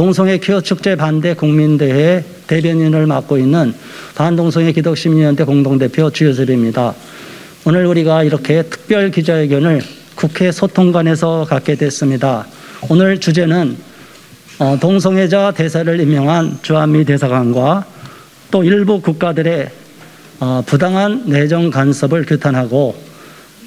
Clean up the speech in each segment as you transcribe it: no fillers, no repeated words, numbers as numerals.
동성애 퀴어 축제 반대 국민대회 대변인을 맡고 있는 반동성애 기독시민연대 공동대표 주효슬입니다. 오늘 우리가 이렇게 특별 기자회견을 국회 소통관에서 갖게 됐습니다. 오늘 주제는 동성애자 대사를 임명한 주한미 대사관과 또 일부 국가들의 부당한 내정 간섭을 규탄하고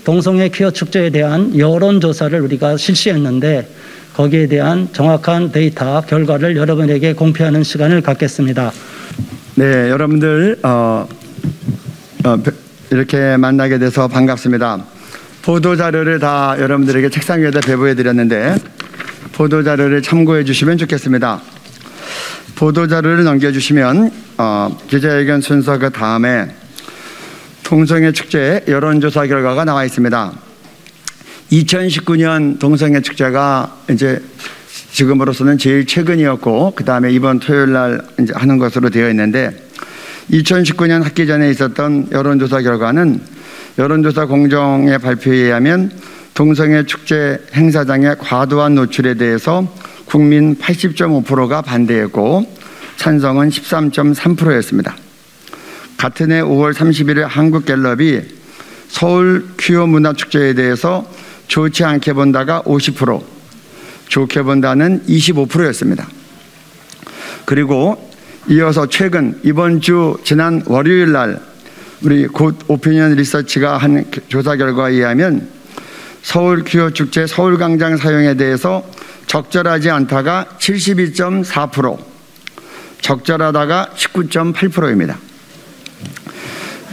동성애 퀴어 축제에 대한 여론조사를 우리가 실시했는데 거기에 대한 정확한 데이터 결과를 여러분에게 공표하는 시간을 갖겠습니다. 네, 여러분들 이렇게 만나게 돼서 반갑습니다. 보도자료를 다 여러분들에게 책상 위에다 배부해 드렸는데 보도자료를 참고해 주시면 좋겠습니다. 보도자료를 넘겨주시면 기자회견 순서 그 다음에 동성애 축제 여론조사 결과가 나와 있습니다. 2019년 동성애 축제가 이제 지금으로서는 제일 최근이었고 그 다음에 이번 토요일 날 이제 하는 것으로 되어 있는데 2019년 학기 전에 있었던 여론조사 결과는 여론조사 공정의 발표에 의하면 동성애 축제 행사장의 과도한 노출에 대해서 국민 80.5%가 반대했고 찬성은 13.3%였습니다. 같은 해 5월 31일 한국갤럽이 서울 퀴어 문화축제에 대해서 좋지 않게 본다가 50%, 좋게 본다는 25%였습니다. 그리고 이어서 최근 이번 주 지난 월요일 날 우리 곧 오피니언 리서치가 한 조사 결과에 의하면 서울 퀴어 축제 서울광장 사용에 대해서 적절하지 않다가 72.4%, 적절하다가 19.8%입니다.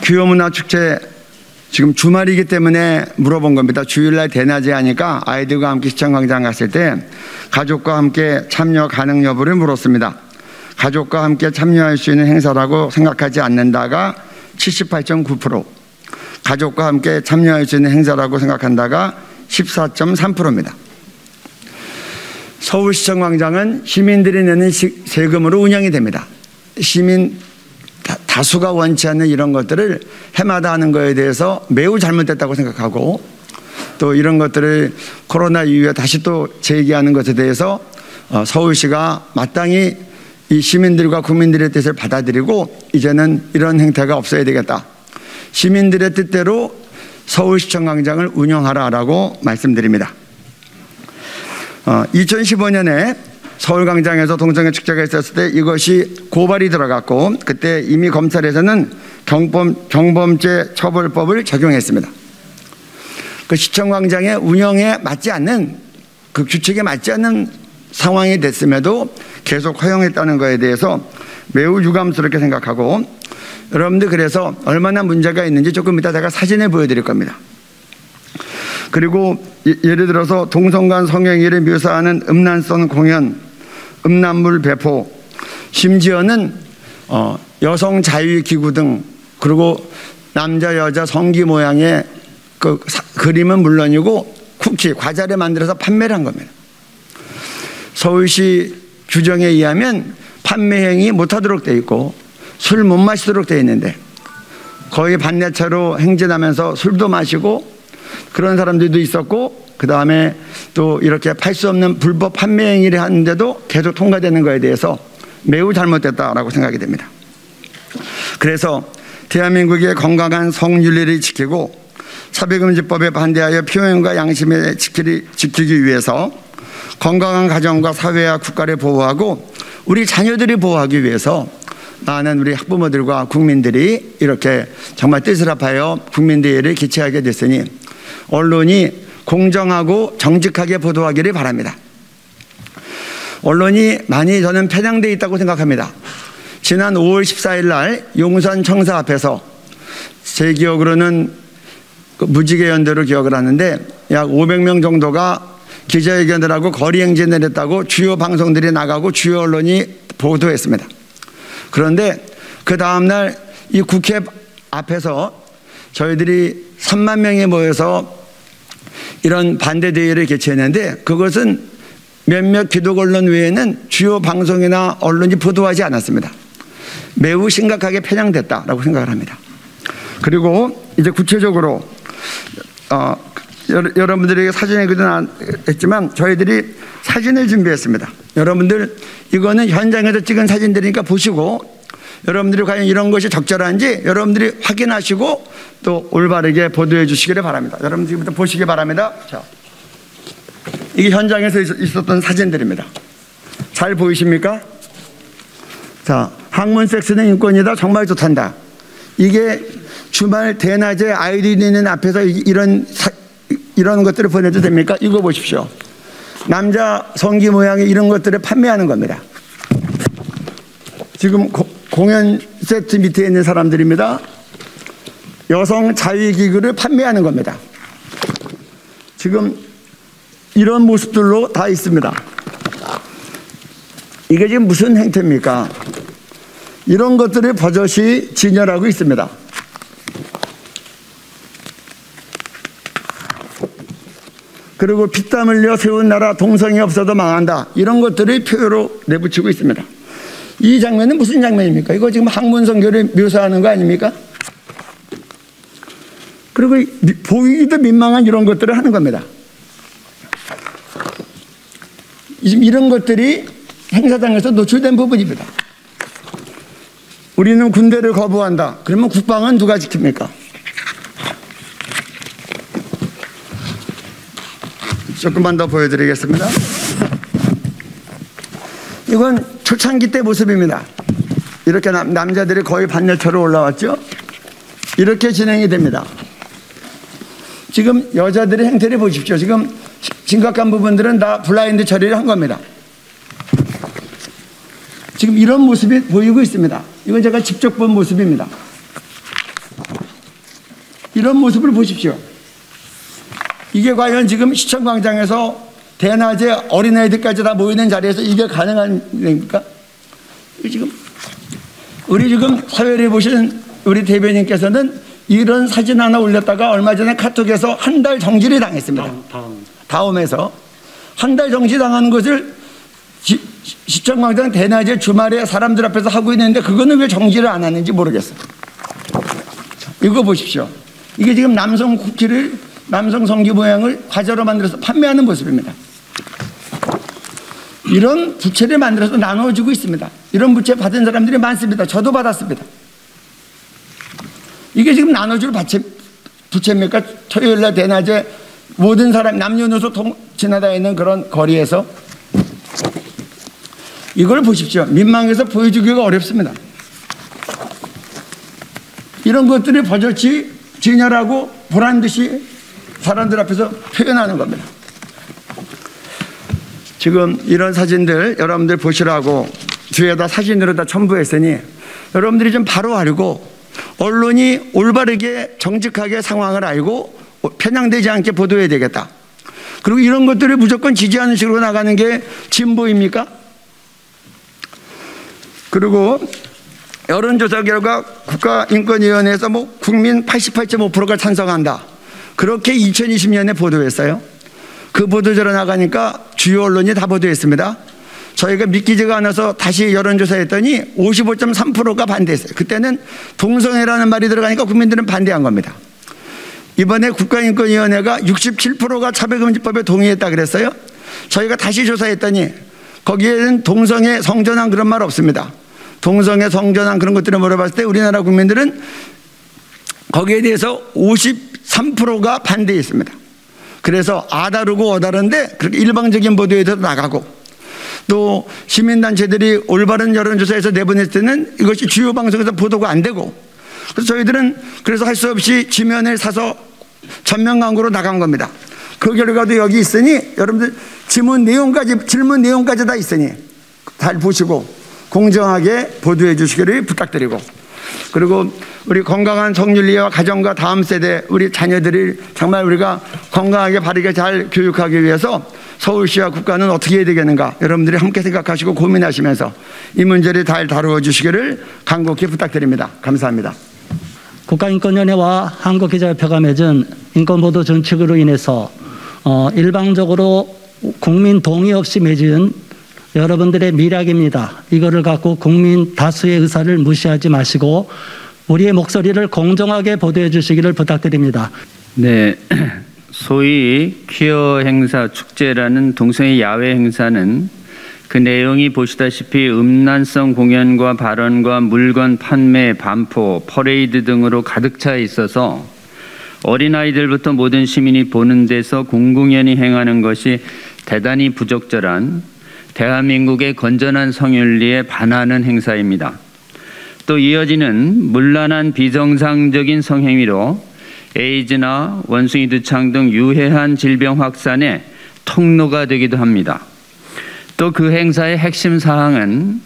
퀴어 문화축제 지금 주말이기 때문에 물어본 겁니다. 주일날 대낮에 하니까 아이들과 함께 시청광장 갔을 때 가족과 함께 참여 가능 여부를 물었습니다. 가족과 함께 참여할 수 있는 행사라고 생각하지 않는다가 78.9%, 가족과 함께 참여할 수 있는 행사라고 생각한다가 14.3%입니다. 서울시청광장은 시민들이 내는 세금으로 운영이 됩니다. 시민 다수가 원치 않는 이런 것들을 해마다 하는 것에 대해서 매우 잘못됐다고 생각하고 또 이런 것들을 코로나 이후에 다시 또 재개하는 것에 대해서 서울시가 마땅히 이 시민들과 국민들의 뜻을 받아들이고 이제는 이런 행태가 없어야 되겠다. 시민들의 뜻대로 서울시청광장을 운영하라라고 말씀드립니다. 2015년에 서울광장에서 동성애 축제가 있었을 때 이것이 고발이 들어갔고 그때 이미 검찰에서는 경범죄 처벌법을 적용했습니다. 그 시청광장의 운영에 맞지 않는 그 규칙에 맞지 않는 상황이 됐음에도 계속 허용했다는 것에 대해서 매우 유감스럽게 생각하고 여러분들 그래서 얼마나 문제가 있는지 조금 이따 제가 사진을 보여드릴 겁니다. 그리고 예를 들어서 동성간 성행위를 묘사하는 음란성 공연, 음란물 배포, 심지어는 여성 자유기구 등 그리고 남자 여자 성기 모양의 그 그림은 물론이고 쿠키, 과자를 만들어서 판매를 한 겁니다. 서울시 규정에 의하면 판매 행위 못하도록 되어 있고 술 못 마시도록 되어 있는데 거의 반내차로 행진하면서 술도 마시고 그런 사람들도 있었고 그 다음에 또 이렇게 팔 수 없는 불법 판매 행위를 하는데도 계속 통과되는 것에 대해서 매우 잘못됐다라고 생각이 됩니다. 그래서 대한민국의 건강한 성윤리를 지키고 차별금지법에 반대하여 표현과 양심을 지키기 위해서 건강한 가정과 사회와 국가를 보호하고 우리 자녀들을 보호하기 위해서 많은 우리 학부모들과 국민들이 이렇게 정말 뜻을 합하여 국민대회를 개최하게 됐으니 언론이 공정하고 정직하게 보도하기를 바랍니다. 언론이 많이 저는 편향되어 있다고 생각합니다. 지난 5월 14일 날 용산 청사 앞에서 제 기억으로는 무지개연대로 기억을 하는데 약 500명 정도가 기자회견을 하고 거리 행진을 했다고 주요 방송들이 나가고 주요 언론이 보도했습니다. 그런데 그 다음날 이 국회 앞에서 저희들이 3만 명이 모여서 이런 반대대회를 개최했는데 그것은 몇몇 기독 언론 외에는 주요 방송이나 언론이 보도하지 않았습니다. 매우 심각하게 편향됐다라고 생각을 합니다. 그리고 이제 구체적으로 여러분들에게 사진에 했지만 저희들이 사진을 준비했습니다. 여러분들 이거는 현장에서 찍은 사진들이니까 보시고 여러분들이 과연 이런 것이 적절한지 여러분들이 확인하시고 또 올바르게 보도해 주시기를 바랍니다. 여러분 지금부터 보시기 바랍니다. 자, 이게 현장에서 있었던 사진들입니다. 잘 보이십니까? 자, 학문 섹스는 인권이다. 정말 좋단다. 이게 주말 대낮에 아이들이 있는 앞에서 이런 것들을 보내도 됩니까? 이거 보십시오. 남자 성기 모양의 이런 것들을 판매하는 겁니다. 지금 공연 세트 밑에 있는 사람들입니다. 여성 자위기구를 판매하는 겁니다. 지금 이런 모습들로 다 있습니다. 이게 지금 무슨 행태입니까? 이런 것들을 버젓이 진열하고 있습니다. 그리고 피땀 흘려 세운 나라 동성이 없어도 망한다. 이런 것들을 표로 내붙이고 있습니다. 이 장면은 무슨 장면입니까? 이거 지금 학문성교를 묘사하는 거 아닙니까? 그리고 보이기도 민망한 이런 것들을 하는 겁니다. 지금 이런 것들이 행사장에서 노출된 부분입니다. 우리는 군대를 거부한다. 그러면 국방은 누가 지킵니까? 조금만 더 보여드리겠습니다. 이건 초창기 때 모습입니다. 이렇게 남자들이 거의 반열처럼 올라왔죠. 이렇게 진행이 됩니다. 지금 여자들의 행태를 보십시오. 지금 심각한 부분들은 다 블라인드 처리를 한 겁니다. 지금 이런 모습이 보이고 있습니다. 이건 제가 직접 본 모습입니다. 이런 모습을 보십시오. 이게 과연 지금 시청광장에서 대낮에 어린아이들까지 다 모이는 자리에서 이게 가능한 일입니까? 지금 사회를 보시는 우리 대변인께서는 이런 사진 하나 올렸다가 얼마 전에 카톡에서 한 달 정지를 당했습니다. 다음에서 한 달 정지 당하는 것을 시청광장 대낮에 주말에 사람들 앞에서 하고 있는데 그거는 왜 정지를 안 하는지 모르겠어요. 이거 보십시오. 이게 지금 남성 쿠키를 남성 성기 모양을 과자로 만들어서 판매하는 모습입니다. 이런 부채를 만들어서 나눠주고 있습니다. 이런 부채 받은 사람들이 많습니다. 저도 받았습니다. 이게 지금 나눠줄 부채입니까? 토요일날 대낮에 모든 사람 남녀노소 지나다니는 그런 거리에서 이걸 보십시오. 민망해서 보여주기가 어렵습니다. 이런 것들이 버젓이 진열하고 보란듯이 사람들 앞에서 표현하는 겁니다. 지금 이런 사진들 여러분들 보시라고 뒤에다 사진으로 다 첨부했으니 여러분들이 좀 바로 알고 언론이 올바르게 정직하게 상황을 알고 편향되지 않게 보도해야 되겠다. 그리고 이런 것들을 무조건 지지하는 식으로 나가는 게 진보입니까? 그리고 여론조사 결과 국가인권위원회에서 국민 88.5%가 찬성한다. 그렇게 2020년에 보도했어요. 그 보도자료 나가니까 주요 언론이 다 보도했습니다. 저희가 믿기지가 않아서 다시 여론조사했더니 55.3%가 반대했어요. 그때는 동성애라는 말이 들어가니까 국민들은 반대한 겁니다. 이번에 국가인권위원회가 67%가 차별금지법에 동의했다 그랬어요. 저희가 다시 조사했더니 거기에는 동성애 성전환 그런 말 없습니다. 동성애 성전환 그런 것들을 물어봤을 때 우리나라 국민들은 거기에 대해서 53%가 반대했습니다. 그래서 아다르고 어다른데 그렇게 일방적인 보도에도 나가고 또 시민단체들이 올바른 여론조사에서 내보냈을 때는 이것이 주요 방송에서 보도가 안 되고 그래서 저희들은 그래서 할 수 없이 지면을 사서 전면 광고로 나간 겁니다. 그 결과도 여기 있으니 여러분들 질문 내용까지 다 있으니 잘 보시고 공정하게 보도해 주시기를 부탁드리고 그리고 우리 건강한 성윤리와 가정과 다음 세대 우리 자녀들을 정말 우리가 건강하게 바르게 잘 교육하기 위해서 서울시와 국가는 어떻게 해야 되겠는가 여러분들이 함께 생각하시고 고민하시면서 이 문제를 잘 다루어 주시기를 간곡히 부탁드립니다. 감사합니다. 국가인권위원회와 한국기자협회가 맺은 인권보도 준칙으로 인해서 일방적으로 국민 동의 없이 맺은 여러분들의 미락입니다. 이거를 갖고 국민 다수의 의사를 무시하지 마시고 우리의 목소리를 공정하게 보도해 주시기를 부탁드립니다. 네, 소위 퀴어 행사 축제라는 동성애 야외 행사는 그 내용이 보시다시피 음란성 공연과 발언과 물건 판매, 반포, 퍼레이드 등으로 가득 차 있어서 어린아이들부터 모든 시민이 보는 데서 공공연히 행하는 것이 대단히 부적절한 대한민국의 건전한 성윤리에 반하는 행사입니다. 또 이어지는 문란한 비정상적인 성행위로 에이즈나 원숭이 두창 등 유해한 질병 확산의 통로가 되기도 합니다. 또 그 행사의 핵심 사항은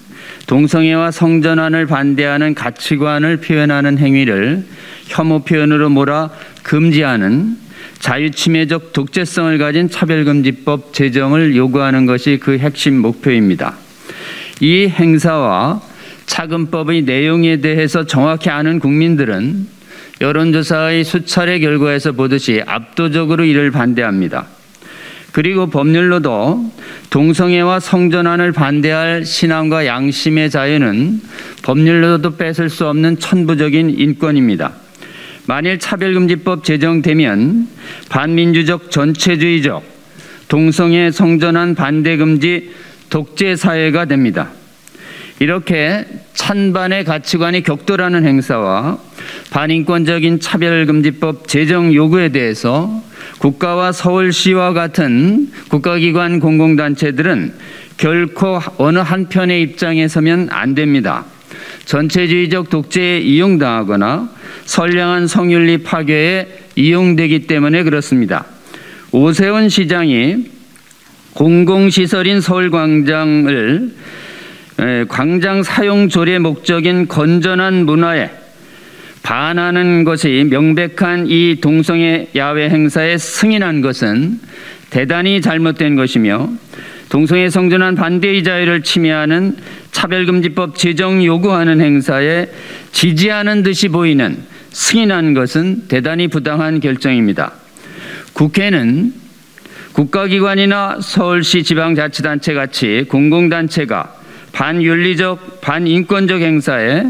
동성애와 성전환을 반대하는 가치관을 표현하는 행위를 혐오 표현으로 몰아 금지하는 자유침해적 독재성을 가진 차별금지법 제정을 요구하는 것이 그 핵심 목표입니다. 이 행사와 차금법의 내용에 대해서 정확히 아는 국민들은 여론조사의 수차례 결과에서 보듯이 압도적으로 이를 반대합니다. 그리고 법률로도 동성애와 성전환을 반대할 신앙과 양심의 자유는 법률로도 뺏을 수 없는 천부적인 인권입니다. 만일 차별금지법 제정되면 반민주적 전체주의적 동성애 성전환 반대금지 독재사회가 됩니다. 이렇게 찬반의 가치관이 격돌하는 행사와 반인권적인 차별금지법 제정 요구에 대해서 국가와 서울시와 같은 국가기관 공공단체들은 결코 어느 한편의 입장에 서면 안 됩니다. 전체주의적 독재에 이용당하거나 선량한 성윤리 파괴에 이용되기 때문에 그렇습니다. 오세훈 시장이 공공시설인 서울광장을 광장 사용 조례 목적인 건전한 문화에 반하는 것이 명백한 이 동성애 야외 행사에 승인한 것은 대단히 잘못된 것이며 동성애 성전환 반대의 자유를 침해하는 차별금지법 제정 요구하는 행사에 지지하는 듯이 보이는 승인한 것은 대단히 부당한 결정입니다. 국회는 국가기관이나 서울시 지방자치단체 같이 공공단체가 반윤리적, 반인권적 행사에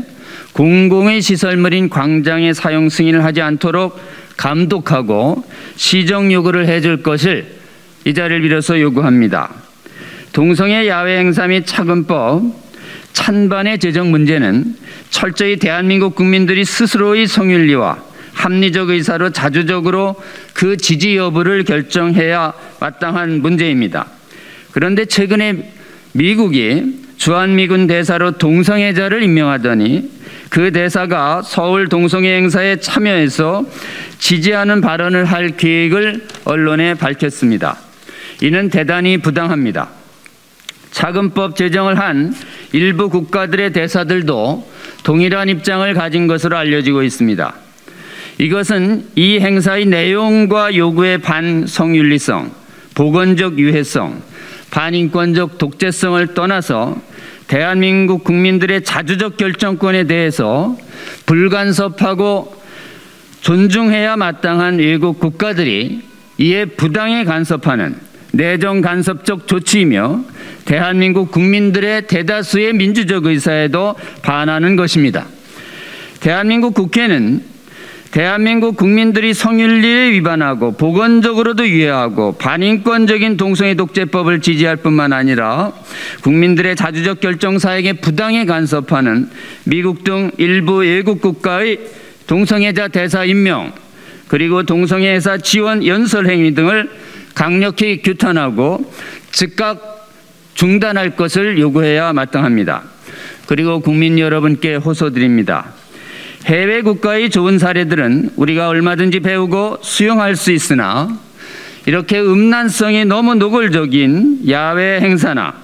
공공의 시설물인 광장의 사용 승인을 하지 않도록 감독하고 시정 요구를 해줄 것을 이 자리를 빌어서 요구합니다. 동성애 야외 행사 및 차금법 찬반의 제정 문제는 철저히 대한민국 국민들이 스스로의 성윤리와 합리적 의사로 자주적으로 그 지지 여부를 결정해야 마땅한 문제입니다. 그런데 최근에 미국이 주한미군 대사로 동성애자를 임명하더니 그 대사가 서울 동성애 행사에 참여해서 지지하는 발언을 할 계획을 언론에 밝혔습니다. 이는 대단히 부당합니다. 차금법 제정을 한 일부 국가들의 대사들도 동일한 입장을 가진 것으로 알려지고 있습니다. 이것은 이 행사의 내용과 요구의 반성윤리성, 보건적 유해성, 반인권적 독재성을 떠나서 대한민국 국민들의 자주적 결정권에 대해서 불간섭하고 존중해야 마땅한 외국 국가들이 이에 부당히 간섭하는 내정 간섭적 조치이며 대한민국 국민들의 대다수의 민주적 의사에도 반하는 것입니다. 대한민국 국회는 대한민국 국민들이 성윤리에 위반하고 보건적으로도 유해하고 반인권적인 동성애 독재법을 지지할 뿐만 아니라 국민들의 자주적 결정사에게 부당히 간섭하는 미국 등 일부 외국 국가의 동성애자 대사 임명 그리고 동성애 회사 지원 연설 행위 등을 강력히 규탄하고 즉각 중단할 것을 요구해야 마땅합니다. 그리고 국민 여러분께 호소드립니다. 해외 국가의 좋은 사례들은 우리가 얼마든지 배우고 수용할 수 있으나 이렇게 음란성이 너무 노골적인 야외 행사나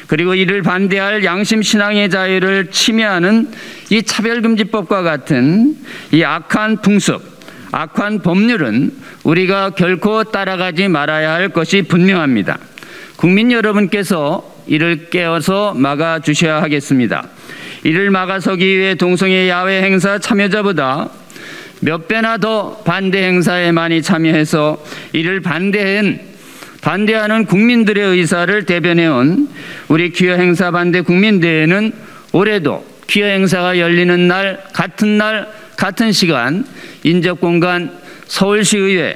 그리고 이를 반대할 양심 신앙의 자유를 침해하는 이 차별금지법과 같은 이 악한 풍습, 악한 법률은 우리가 결코 따라가지 말아야 할 것이 분명합니다. 국민 여러분께서 이를 깨어서 막아주셔야 하겠습니다. 이를 막아서기 위해 동성애 야외 행사 참여자보다 몇 배나 더 반대 행사에 많이 참여해서 이를 반대하는 국민들의 의사를 대변해온 우리 퀴어 행사 반대 국민대회는 올해도 퀴어 행사가 열리는 날, 같은 시간, 인접공간 서울시의회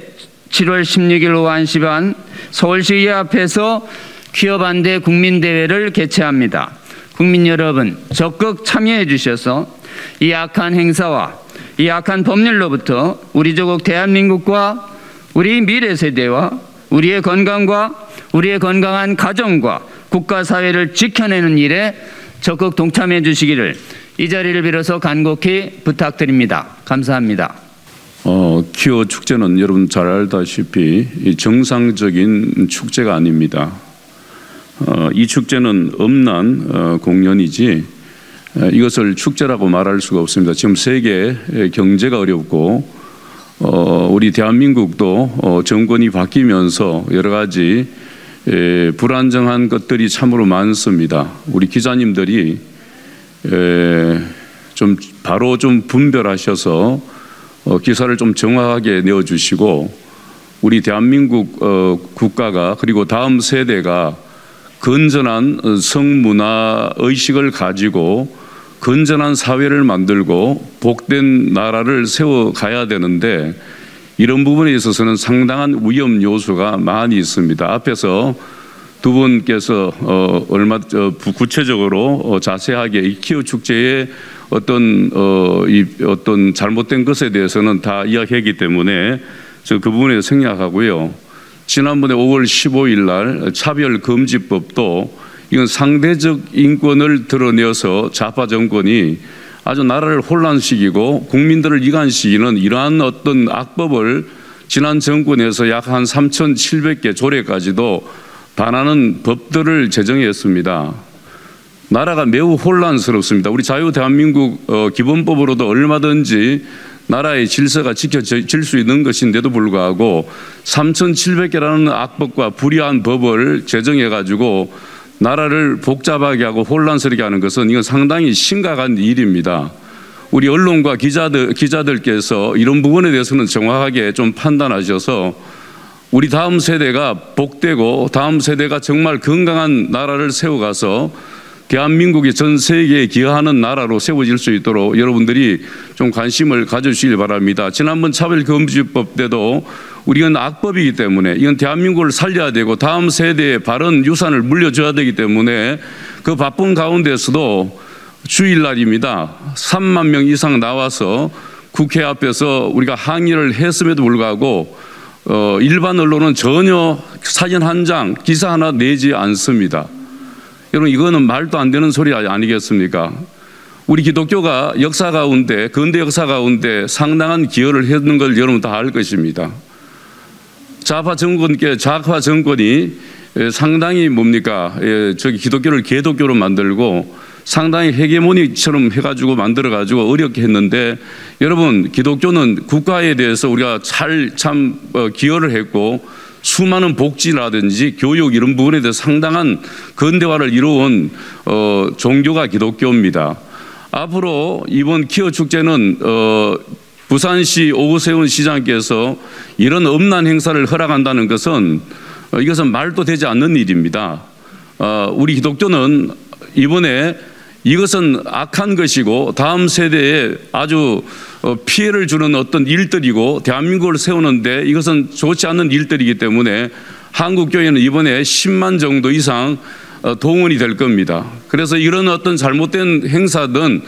7월 16일 오후 1시 반 서울시의회 앞에서 퀴어 반대 국민대회를 개최합니다. 국민 여러분 적극 참여해 주셔서 이 악한 행사와 이 악한 법률로부터 우리 조국 대한민국과 우리 미래 세대와 우리의 건강과 우리의 건강한 가정과 국가 사회를 지켜내는 일에 적극 동참해 주시기를 이 자리를 빌어서 간곡히 부탁드립니다. 감사합니다. 퀴어 축제는 여러분 잘 알다시피 정상적인 축제가 아닙니다. 이 축제는 엄난 공연이지 이것을 축제라고 말할 수가 없습니다. 지금 세계 경제가 어렵고 우리 대한민국도 정권이 바뀌면서 여러 가지 불안정한 것들이 참으로 많습니다. 우리 기자님들이 좀 바로 좀 분별하셔서 기사를 좀 정확하게 내어주시고 우리 대한민국 국가가 그리고 다음 세대가 건전한 성문화 의식을 가지고 건전한 사회를 만들고 복된 나라를 세워가야 되는데 이런 부분에 있어서는 상당한 위험 요소가 많이 있습니다. 앞에서 두 분께서 구체적으로 자세하게 이 퀴어 축제의 어떤 잘못된 것에 대해서는 다 이야기했기 때문에 저 그 부분에 생략하고요. 지난번에 5월 15일 날 차별금지법도 이건 상대적 인권을 드러내어서 좌파 정권이 아주 나라를 혼란시키고 국민들을 이간시키는 이러한 어떤 악법을 지난 정권에서 약 한 3,700개 조례까지도 반하는 법들을 제정했습니다. 나라가 매우 혼란스럽습니다. 우리 자유 대한민국 기본법으로도 얼마든지 나라의 질서가 지켜질 수 있는 것인데도 불구하고 3,700개라는 악법과 불이한 법을 제정해가지고 나라를 복잡하게 하고 혼란스럽게 하는 것은 이건 상당히 심각한 일입니다. 우리 언론과 기자들께서 이런 부분에 대해서는 정확하게 좀 판단하셔서 우리 다음 세대가 복되고 다음 세대가 정말 건강한 나라를 세워가서 대한민국이 전 세계에 기여하는 나라로 세워질 수 있도록 여러분들이 좀 관심을 가져주시길 바랍니다. 지난번 차별금지법 때도 우리는 악법이기 때문에 이건 대한민국을 살려야 되고 다음 세대에 바른 유산을 물려줘야 되기 때문에 그 바쁜 가운데서도 주일날입니다. 3만 명 이상 나와서 국회 앞에서 우리가 항의를 했음에도 불구하고 일반 언론은 전혀 사진 한 장, 기사 하나 내지 않습니다. 여러분 이거는 말도 안 되는 소리 아니겠습니까? 우리 기독교가 역사 가운데 근대 역사 가운데 상당한 기여를 했는 걸 여러분 다 알 것입니다. 좌파 정권이 상당히 뭡니까? 저기 기독교를 개독교로 만들고 상당히 헤게모니처럼 해가지고 만들어가지고 어렵게 했는데 여러분 기독교는 국가에 대해서 우리가 참 기여를 했고 수많은 복지라든지 교육 이런 부분에 대해서 상당한 근대화를 이루어온 종교가 기독교입니다. 앞으로 이번 퀴어 축제는 부산시 오세훈 시장께서 이런 엄난 행사를 허락한다는 것은 이것은 말도 되지 않는 일입니다. 우리 기독교는 이번에 이것은 악한 것이고 다음 세대에 아주 피해를 주는 어떤 일들이고 대한민국을 세우는데 이것은 좋지 않는 일들이기 때문에 한국교회는 이번에 10만 정도 이상 동원이 될 겁니다. 그래서 이런 어떤 잘못된 행사든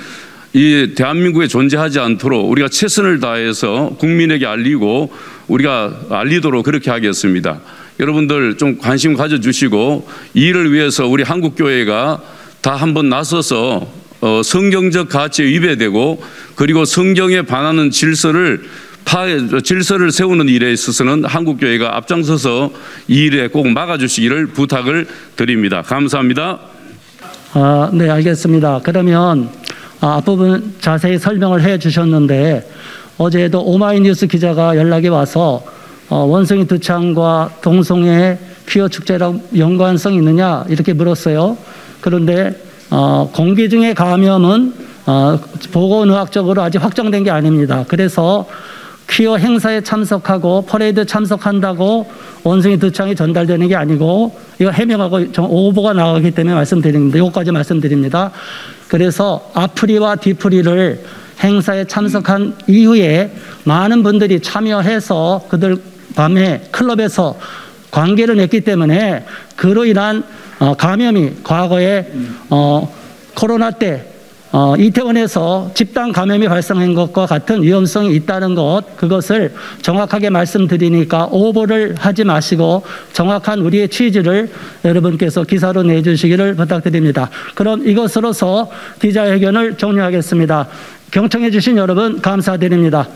이 대한민국에 존재하지 않도록 우리가 최선을 다해서 국민에게 알리고 우리가 알리도록 그렇게 하겠습니다. 여러분들 좀 관심 가져주시고 이 일을 위해서 우리 한국교회가 다 한번 나서서 성경적 가치에 위배되고 그리고 성경에 반하는 질서를 세우는 일에 있어서는 한국교회가 앞장서서 이 일에 꼭 막아주시기를 부탁을 드립니다. 감사합니다. 네, 알겠습니다. 그러면 앞부분 자세히 설명을 해 주셨는데 어제도 오마이뉴스 기자가 연락이 와서 원숭이 두창과 동성애 퀴어 축제랑 연관성이 있느냐 이렇게 물었어요. 그런데 공기 중에 감염은 보건의학적으로 아직 확정된 게 아닙니다. 그래서 퀴어 행사에 참석하고 퍼레이드 참석한다고 원숭이 두창이 전달되는 게 아니고 이거 해명하고 오보가 나가기 때문에 말씀드립니다. 이것까지 말씀드립니다. 그래서 앞프리와 뒤프리를 행사에 참석한 이후에 많은 분들이 참여해서 그들 밤에 클럽에서 관계를 맺기 때문에 그로 인한 감염이 과거에 코로나 때 이태원에서 집단 감염이 발생한 것과 같은 위험성이 있다는 것, 그것을 정확하게 말씀드리니까 오보를 하지 마시고 정확한 우리의 취지를 여러분께서 기사로 내주시기를 부탁드립니다. 그럼 이것으로서 기자회견을 종료하겠습니다. 경청해 주신 여러분 감사드립니다.